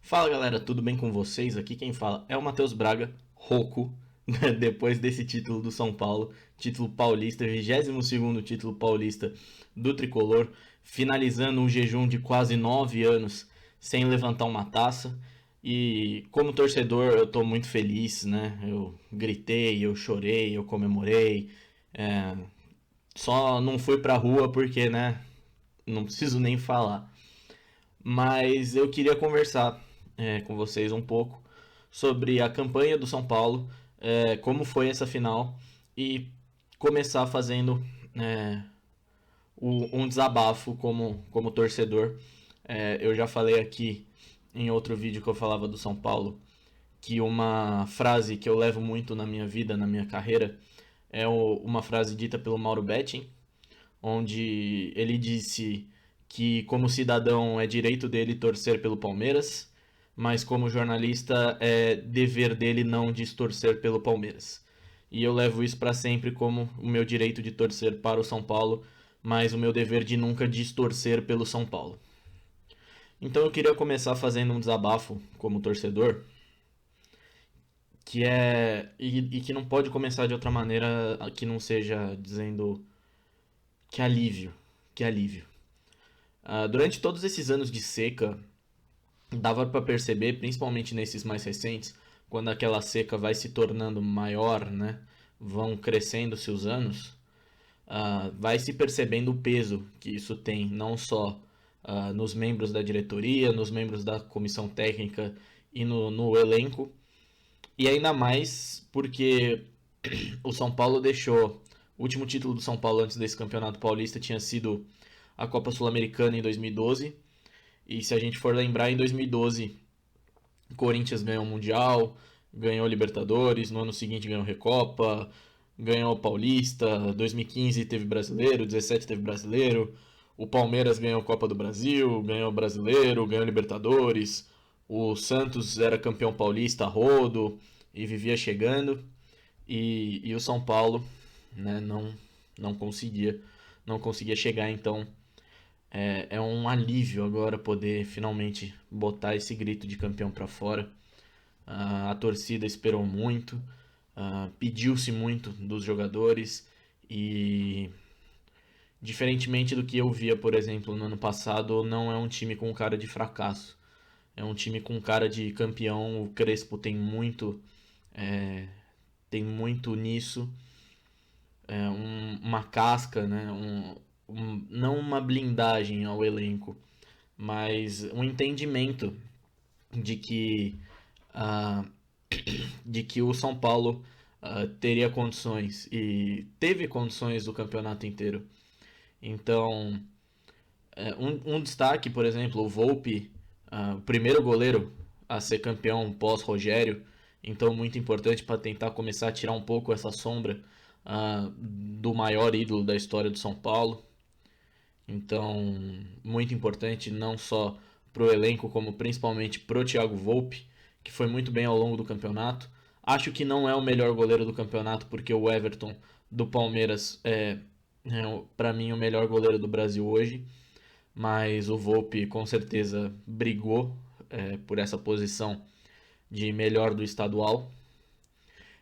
Fala galera, tudo bem com vocês? Aqui quem fala é o Matheus Braga, rouco, depois desse título do São Paulo, título paulista, 22º título paulista do Tricolor, finalizando um jejum de quase 9 anos sem levantar uma taça. E como torcedor eu tô muito feliz, né? Eu gritei, eu chorei, eu comemorei. é, Só não fui pra rua porque, né? Não preciso nem falar. Mas eu queria conversar com vocês um pouco sobre a campanha do São Paulo, como foi essa final e começar fazendo é, um desabafo como torcedor. Eu já falei aqui em outro vídeo que eu falava do São Paulo que uma frase que eu levo muito na minha vida, na minha carreira, uma frase dita pelo Mauro Betting, onde ele disse que como cidadão é direito dele torcer pelo Palmeiras, mas como jornalista é dever dele não distorcer pelo Palmeiras. E eu levo isso para sempre como o meu direito de torcer para o São Paulo, mas o meu dever de nunca distorcer pelo São Paulo. Então eu queria começar fazendo um desabafo como torcedor, que é e que não pode começar de outra maneira que não seja dizendo que alívio, que alívio. Durante todos esses anos de seca, dava para perceber, principalmente nesses mais recentes, quando aquela seca vai se tornando maior, né? Vão crescendo-se os anos, vai se percebendo o peso que isso tem, não só nos membros da diretoria, nos membros da comissão técnica e no elenco, e ainda mais porque o São Paulo deixou. O último título do São Paulo antes desse campeonato paulista tinha sido a Copa Sul-Americana em 2012. E se a gente for lembrar, em 2012, o Corinthians ganhou o Mundial, ganhou a Libertadores, no ano seguinte ganhou a Recopa, ganhou o Paulista, 2015 teve Brasileiro, 17 teve Brasileiro, o Palmeiras ganhou a Copa do Brasil, ganhou o Brasileiro, ganhou a Libertadores, o Santos era campeão paulista a rodo e vivia chegando, e o São Paulo, né, não conseguia, não conseguia chegar. Então é um alívio agora poder finalmente botar esse grito de campeão para fora. A torcida esperou muito, pediu-se muito dos jogadores e, diferentemente do que eu via, por exemplo, no ano passado, não é um time com cara de fracasso. É um time com cara de campeão. O Crespo tem muito nisso. Uma casca, né? Não uma blindagem ao elenco, mas um entendimento de que uh, de que o São Paulo teria condições e teve condições do campeonato inteiro. Então, um destaque, por exemplo, o Volpi, o primeiro goleiro a ser campeão pós-Rogério, então muito importante para tentar começar a tirar um pouco essa sombra do maior ídolo da história do São Paulo. Então, muito importante não só para o elenco, como principalmente para o Thiago Volpe, que foi muito bem ao longo do campeonato. Acho que não é o melhor goleiro do campeonato, porque o Everton do Palmeiras é para mim, o melhor goleiro do Brasil hoje. Mas o Volpe com certeza brigou por essa posição de melhor do estadual.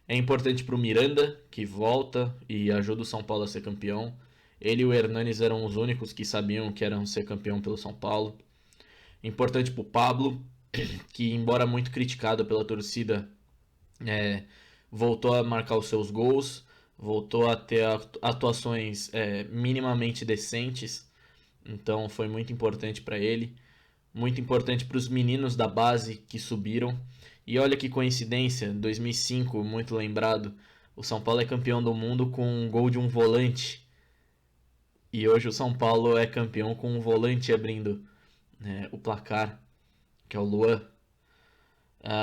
É importante para o Miranda, que volta e ajuda o São Paulo a ser campeão. Ele e o Hernanes eram os únicos que sabiam que eram ser campeão pelo São Paulo. Importante para o Pablo, que embora muito criticado pela torcida, voltou a marcar os seus gols, voltou a ter atuações minimamente decentes. Então foi muito importante para ele. Muito importante para os meninos da base que subiram. E olha que coincidência, 2005, muito lembrado, o São Paulo é campeão do mundo com um gol de um volante. E hoje o São Paulo é campeão com um volante abrindo o placar, que é o Luan.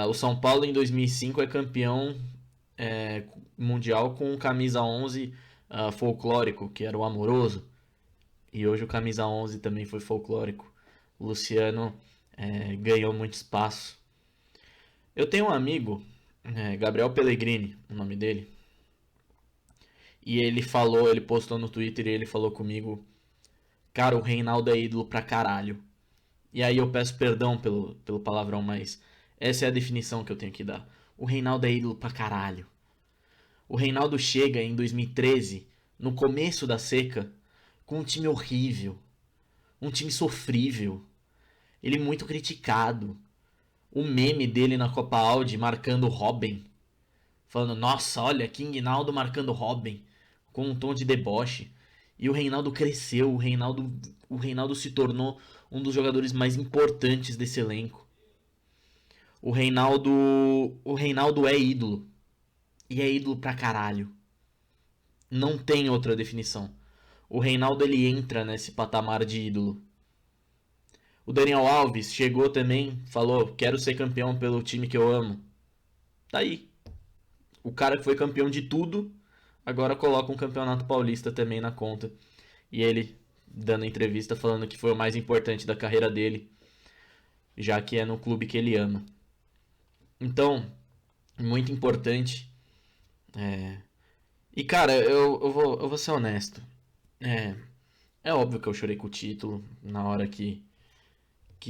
O São Paulo em 2005 é campeão mundial com camisa 11 folclórico, que era o Amoroso. E hoje o camisa 11 também foi folclórico. O Luciano ganhou muito espaço. Eu tenho um amigo, Gabriel Pellegrini, o nome dele, e ele postou no Twitter e ele falou comigo, cara, o Reinaldo é ídolo pra caralho. E aí eu peço perdão pelo palavrão, mas essa é a definição que eu tenho que dar. O Reinaldo é ídolo pra caralho. O Reinaldo chega em 2013, no começo da seca, com um time horrível, um time sofrível, ele muito criticado. O meme dele na Copa Audi marcando o Robin, falando, nossa, olha, King Naldo marcando Robin, com um tom de deboche. E o Reinaldo cresceu, o Reinaldo se tornou um dos jogadores mais importantes desse elenco. O Reinaldo é ídolo. E é ídolo pra caralho. Não tem outra definição. O Reinaldo ele entra nesse patamar de ídolo. O Daniel Alves chegou também, falou: quero ser campeão pelo time que eu amo. Tá aí. O cara que foi campeão de tudo, agora coloca um campeonato paulista também na conta. E ele dando entrevista falando que foi o mais importante da carreira dele, já que é no clube que ele ama. Então, muito importante. E cara, eu vou ser honesto. É, é óbvio que eu chorei com o título. Na hora que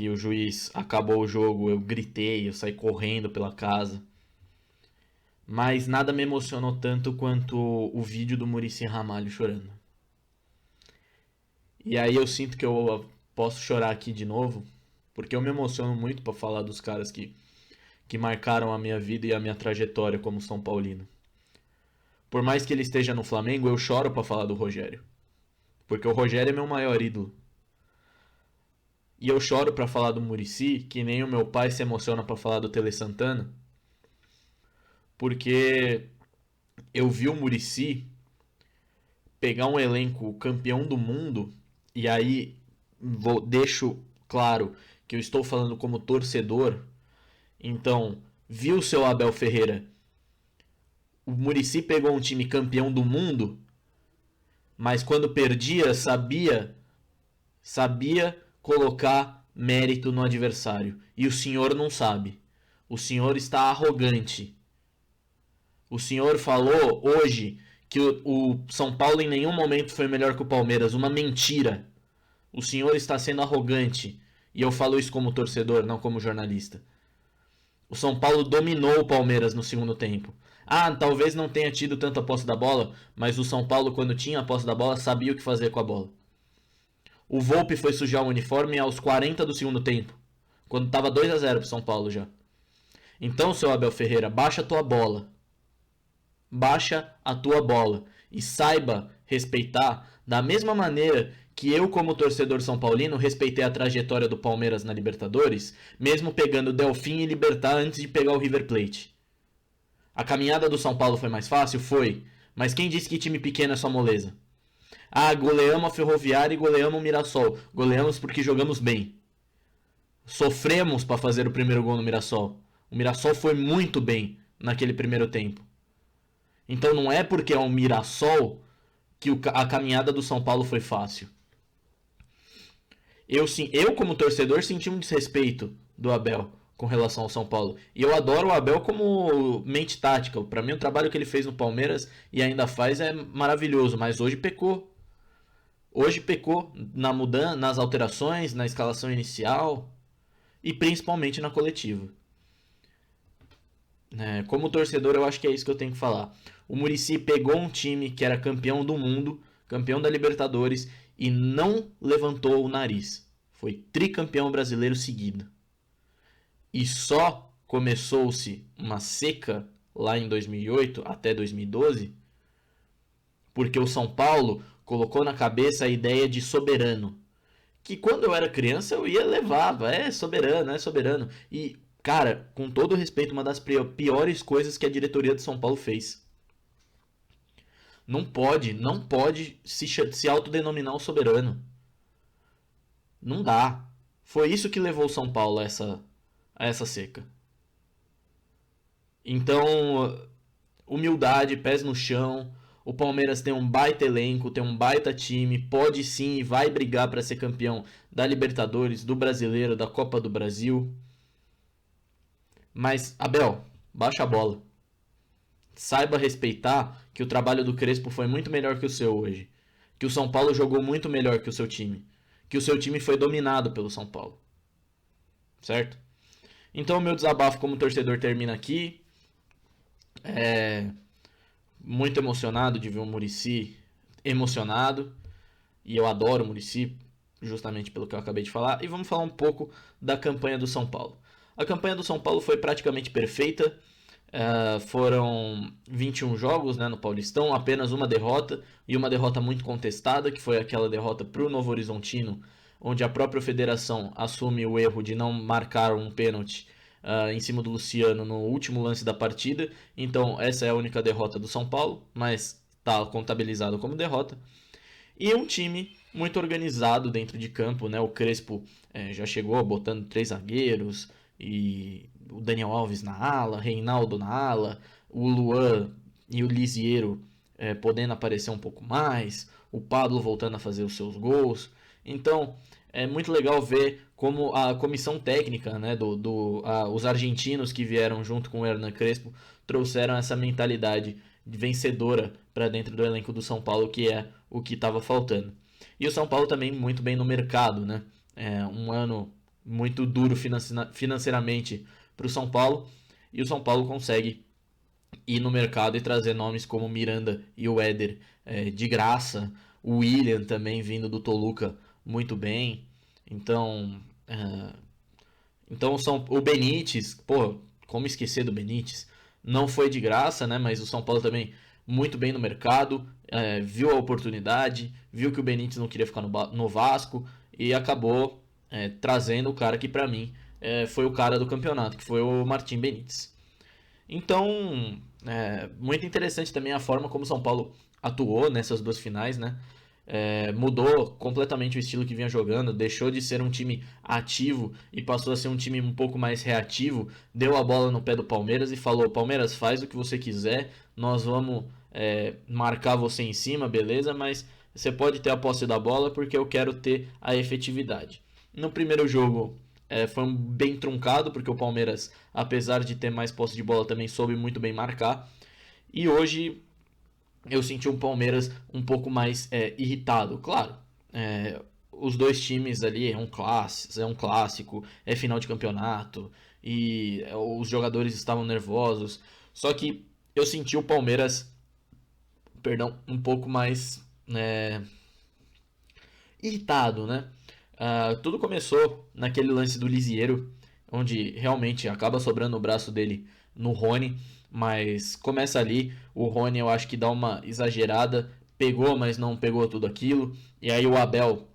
o juiz acabou o jogo, eu gritei, eu saí correndo pela casa. Mas nada me emocionou tanto quanto o vídeo do Muricy Ramalho chorando. E aí eu sinto que eu posso chorar aqui de novo, porque eu me emociono muito para falar dos caras que marcaram a minha vida e a minha trajetória como São Paulino. Por mais que ele esteja no Flamengo, eu choro para falar do Rogério. Porque o Rogério é meu maior ídolo. E eu choro para falar do Muricy, que nem o meu pai se emociona para falar do Tele Santana. Porque eu vi o Muricy pegar um elenco campeão do mundo, e aí deixo claro que eu estou falando como torcedor. Então, viu o seu Abel Ferreira? O Muricy pegou um time campeão do mundo, mas quando perdia, sabia colocar mérito no adversário. E o senhor não sabe. O senhor está arrogante. O senhor falou hoje que o São Paulo em nenhum momento foi melhor que o Palmeiras. Uma mentira. O senhor está sendo arrogante. E eu falo isso como torcedor, não como jornalista. O São Paulo dominou o Palmeiras no segundo tempo. Ah, talvez não tenha tido tanta posse da bola, mas o São Paulo, quando tinha a posse da bola, sabia o que fazer com a bola. O Volpi foi sujar o uniforme aos 40 do segundo tempo, quando estava 2-0 pro São Paulo já. Então, seu Abel Ferreira, baixa a tua bola. Baixa a tua bola. E saiba respeitar da mesma maneira que eu, como torcedor são paulino, respeitei a trajetória do Palmeiras na Libertadores, mesmo pegando Delfim e Libertad antes de pegar o River Plate. A caminhada do São Paulo foi mais fácil? Foi. Mas quem disse que time pequeno é só moleza? Ah, goleamos a Ferroviária e goleamos o Mirassol. Goleamos porque jogamos bem. Sofremos para fazer o primeiro gol no Mirassol. O Mirassol foi muito bem naquele primeiro tempo. Então não é porque é um Mirassol que a caminhada do São Paulo foi fácil. Eu como torcedor, senti um desrespeito do Abel com relação ao São Paulo. E eu adoro o Abel como mente tática. Para mim, o trabalho que ele fez no Palmeiras e ainda faz é maravilhoso, mas hoje pecou. Hoje pecou na mudança, nas alterações, na escalação inicial e principalmente na coletiva. Como torcedor, eu acho que é isso que eu tenho que falar. O Muricy pegou um time que era campeão do mundo, campeão da Libertadores, e não levantou o nariz. Foi tricampeão brasileiro seguido. E só começou-se uma seca lá em 2008 até 2012 porque o São Paulo colocou na cabeça a ideia de soberano. Que quando eu era criança eu ia levava, é soberano, é soberano. E, cara, com todo respeito, uma das piores coisas que a diretoria de São Paulo fez. Não pode se autodenominar o soberano. Não dá. Foi isso que levou o São Paulo a essa seca. Então, humildade, pés no chão. O Palmeiras tem um baita elenco, tem um baita time, pode sim e vai brigar para ser campeão da Libertadores, do Brasileiro, da Copa do Brasil. Mas, Abel, baixa a bola. Saiba respeitar que o trabalho do Crespo foi muito melhor que o seu hoje. Que o São Paulo jogou muito melhor que o seu time. Que o seu time foi dominado pelo São Paulo. certo? Então o meu desabafo como torcedor termina aqui. É, muito emocionado de ver o Muricy emocionado. E eu adoro o Muricy, justamente pelo que eu acabei de falar. E vamos falar um pouco da campanha do São Paulo. A campanha do São Paulo foi praticamente perfeita. Foram 21 jogos, né, no Paulistão, apenas uma derrota, e uma derrota muito contestada, que foi aquela derrota para o Novo Horizontino, onde a própria federação assume o erro de não marcar um pênalti em cima do Luciano no último lance da partida. Então essa é a única derrota do São Paulo, mas está contabilizado como derrota. E um time muito organizado dentro de campo, né? O Crespo já chegou botando 3 zagueiros, e o Daniel Alves na ala, Reinaldo na ala, o Luan e o Lisiero podendo aparecer um pouco mais, o Pablo voltando a fazer os seus gols. Então é muito legal ver como a comissão técnica, né, os argentinos que vieram junto com o Hernan Crespo trouxeram essa mentalidade vencedora para dentro do elenco do São Paulo, que é o que estava faltando. E o São Paulo também muito bem no mercado, né? Um ano muito duro financeiramente para o São Paulo, e o São Paulo consegue ir no mercado e trazer nomes como Miranda e o Éder de graça, o William também vindo do Toluca muito bem. Então, o Benítez, pô, como esquecer do Benítez? Não foi de graça, né? Mas o São Paulo também muito bem no mercado, viu a oportunidade, viu que o Benítez não queria ficar no Vasco e acabou trazendo o cara que para mim foi o cara do campeonato, que foi o Martim Benítez. Então, muito interessante também a forma como o São Paulo atuou nessas duas finais, né? Mudou completamente o estilo que vinha jogando, deixou de ser um time ativo e passou a ser um time um pouco mais reativo, deu a bola no pé do Palmeiras e falou: Palmeiras, faz o que você quiser, nós vamos marcar você em cima, beleza, mas você pode ter a posse da bola porque eu quero ter a efetividade. No primeiro jogo foi bem truncado, porque o Palmeiras, apesar de ter mais posse de bola, também soube muito bem marcar. E hoje eu senti um Palmeiras um pouco mais irritado. Claro, os dois times ali é um clássico, é final de campeonato e os jogadores estavam nervosos. Só que eu senti o Palmeiras, perdão, um pouco mais irritado, né? Tudo começou naquele lance do Lisiero, onde realmente acaba sobrando o braço dele no Rony, mas começa ali, o Rony eu acho que dá uma exagerada, pegou, mas não pegou tudo aquilo, e aí o Abel,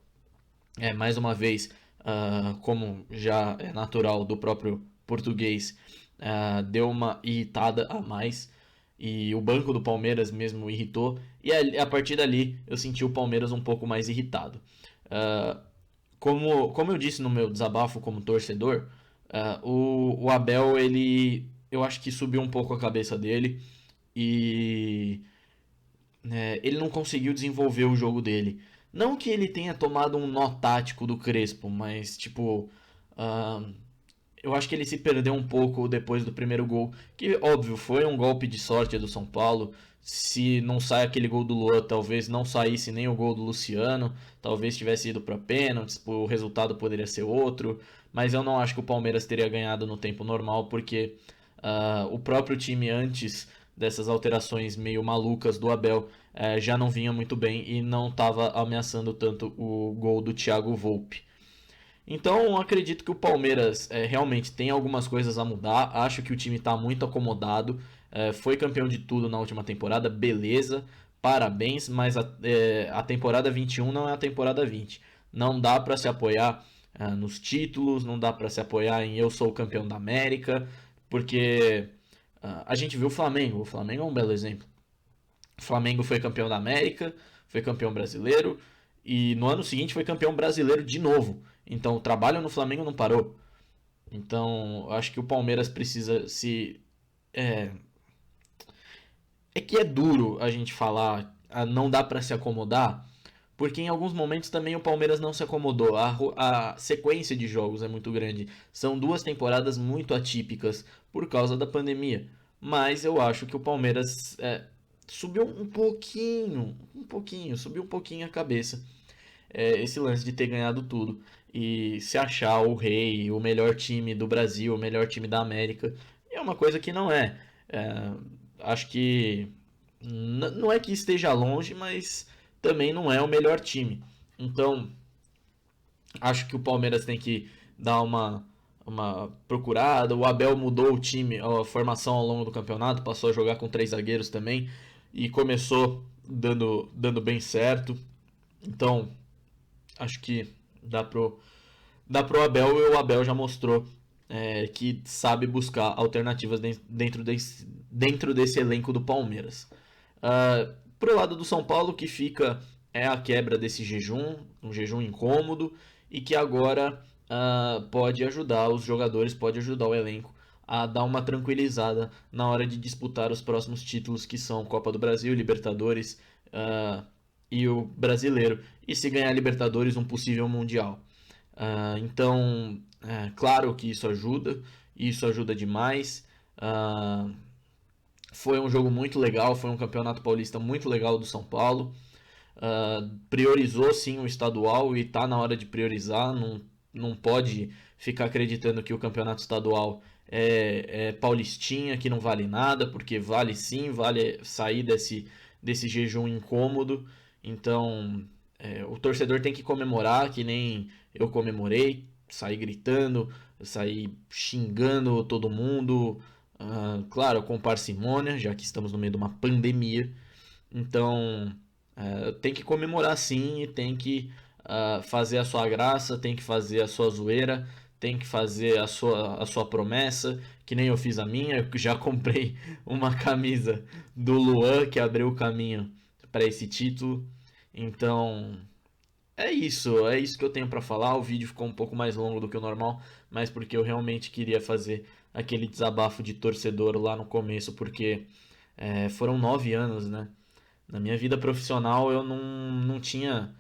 mais uma vez, como já é natural do próprio português, deu uma irritada a mais, e o banco do Palmeiras mesmo irritou, e a partir dali eu senti o Palmeiras um pouco mais irritado. Ah, como eu disse no meu desabafo como torcedor, o Abel, eu acho que subiu um pouco a cabeça dele e ele não conseguiu desenvolver o jogo dele. Não que ele tenha tomado um nó tático do Crespo, mas tipo, ah, eu acho que ele se perdeu um pouco depois do primeiro gol, que óbvio foi um golpe de sorte do São Paulo. Se não sai aquele gol do Luan, talvez não saísse nem o gol do Luciano, talvez tivesse ido para pênaltis, o resultado poderia ser outro, mas eu não acho que o Palmeiras teria ganhado no tempo normal, porque o próprio time antes dessas alterações meio malucas do Abel já não vinha muito bem e não estava ameaçando tanto o gol do Thiago Volpe. Então, acredito que o Palmeiras realmente tem algumas coisas a mudar. Acho que o time está muito acomodado. Foi campeão de tudo na última temporada, beleza, parabéns, mas a temporada 21 não é a temporada 20. Não dá para se apoiar nos títulos, não dá para se apoiar em eu sou o campeão da América, porque a gente viu o Flamengo. O Flamengo é um belo exemplo. O Flamengo foi campeão da América, foi campeão brasileiro e no ano seguinte foi campeão brasileiro de novo. Então o trabalho no Flamengo não parou. Então eu acho que o Palmeiras precisa se. É que é duro a gente falar, não dá para se acomodar, porque em alguns momentos também o Palmeiras não se acomodou. A sequência de jogos é muito grande. São 2 temporadas muito atípicas por causa da pandemia. Mas eu acho que o Palmeiras subiu um pouquinho, subiu um pouquinho a cabeça. esse lance de ter ganhado tudo e se achar o rei, o melhor time do Brasil, o melhor time da América. E é uma coisa que não é. É, acho que não é que esteja longe, mas também não é o melhor time. Então, acho que o Palmeiras tem que dar uma procurada. O Abel mudou o time, a formação ao longo do campeonato, passou a jogar com 3 zagueiros também e começou dando bem certo. Então, acho que dá pro Abel, e o Abel já mostrou que sabe buscar alternativas dentro desse elenco do Palmeiras. Pro lado do São Paulo, que fica é a quebra desse jejum, um jejum incômodo, e que agora pode ajudar os jogadores, pode ajudar o elenco a dar uma tranquilizada na hora de disputar os próximos títulos, que são Copa do Brasil, Libertadores e o Brasileiro. E se ganhar Libertadores, um possível Mundial. Então, claro que isso ajuda demais. Foi um jogo muito legal, foi um campeonato paulista muito legal do São Paulo. Priorizou sim o estadual e tá na hora de priorizar. Não pode ficar acreditando que o campeonato estadual é paulistinha, que não vale nada, porque vale sim, vale sair desse jejum incômodo. Então, o torcedor tem que comemorar, que nem eu comemorei, sair gritando, sair xingando todo mundo, claro, com parcimônia, já que estamos no meio de uma pandemia. Então, tem que comemorar sim e tem que fazer a sua graça, tem que fazer a sua zoeira, tem que fazer a sua promessa, que nem eu fiz a minha. Eu já comprei uma camisa do Luan que abriu o caminho para esse título. Então, é isso que eu tenho para falar. O vídeo ficou um pouco mais longo do que o normal, mas porque eu realmente queria fazer aquele desabafo de torcedor lá no começo, porque foram 9 anos, né? Na minha vida profissional eu não tinha.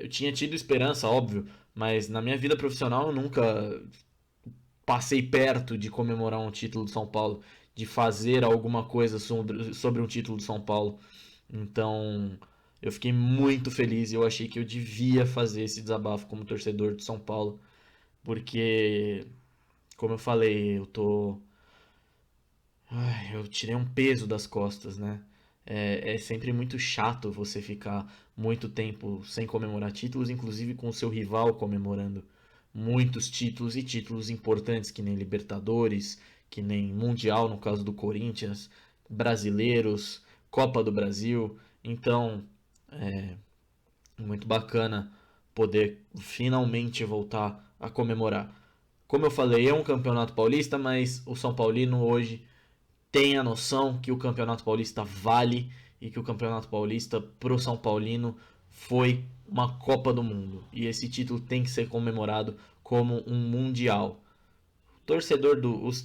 Eu tinha tido esperança, óbvio, mas na minha vida profissional eu nunca passei perto de comemorar um título do São Paulo, de fazer alguma coisa sobre um título do São Paulo. Então eu fiquei muito feliz e eu achei que eu devia fazer esse desabafo como torcedor do São Paulo, porque, como eu falei, eu tirei um peso das costas, né? É sempre muito chato você ficar muito tempo sem comemorar títulos, inclusive com o seu rival comemorando muitos títulos e títulos importantes, que nem Libertadores, que nem Mundial no caso do Corinthians, brasileiros, Copa do Brasil. Então, muito bacana poder finalmente voltar a comemorar. Como eu falei, é um campeonato paulista, mas o São Paulino hoje tem a noção que o Campeonato Paulista vale e que o Campeonato Paulista pro São Paulino foi uma Copa do Mundo. E esse título tem que ser comemorado como um Mundial.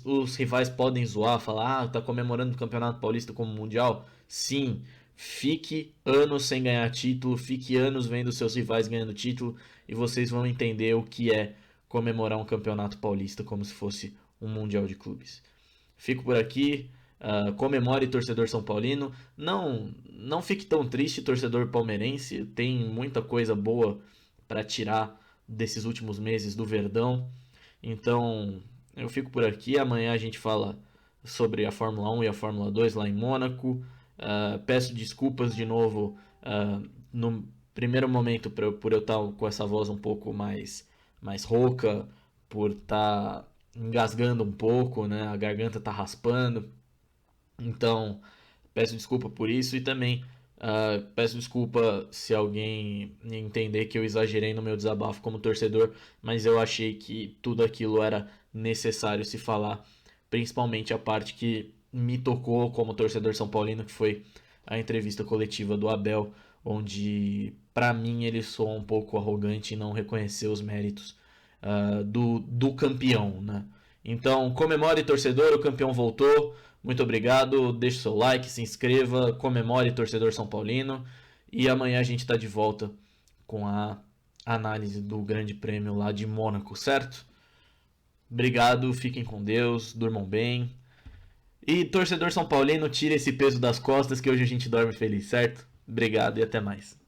Os rivais podem zoar, falar, tá comemorando o Campeonato Paulista como Mundial? Sim, fique anos sem ganhar título, fique anos vendo seus rivais ganhando título e vocês vão entender o que é comemorar um Campeonato Paulista como se fosse um Mundial de Clubes. Fico por aqui. Comemore, torcedor São Paulino. Não fique tão triste, torcedor palmeirense. Tem muita coisa boa para tirar desses últimos meses do Verdão. Então, eu fico por aqui. Amanhã a gente fala sobre a Fórmula 1 e a Fórmula 2 lá em Mônaco. Peço desculpas de novo no primeiro momento por eu estar com essa voz um pouco mais rouca, por estar engasgando um pouco, né? A garganta tá raspando. Então, peço desculpa por isso e também peço desculpa se alguém entender que eu exagerei no meu desabafo como torcedor, mas eu achei que tudo aquilo era necessário se falar, principalmente a parte que me tocou como torcedor são paulino, que foi a entrevista coletiva do Abel, onde para mim ele soa um pouco arrogante e não reconheceu os méritos do campeão, né? Então, comemore, torcedor, o campeão voltou. Muito obrigado, deixe seu like, se inscreva, comemore, torcedor São Paulino. E amanhã a gente está de volta com a análise do Grande Prêmio lá de Mônaco, certo? Obrigado, fiquem com Deus, durmam bem. E torcedor São Paulino, tire esse peso das costas que hoje a gente dorme feliz, certo? Obrigado e até mais.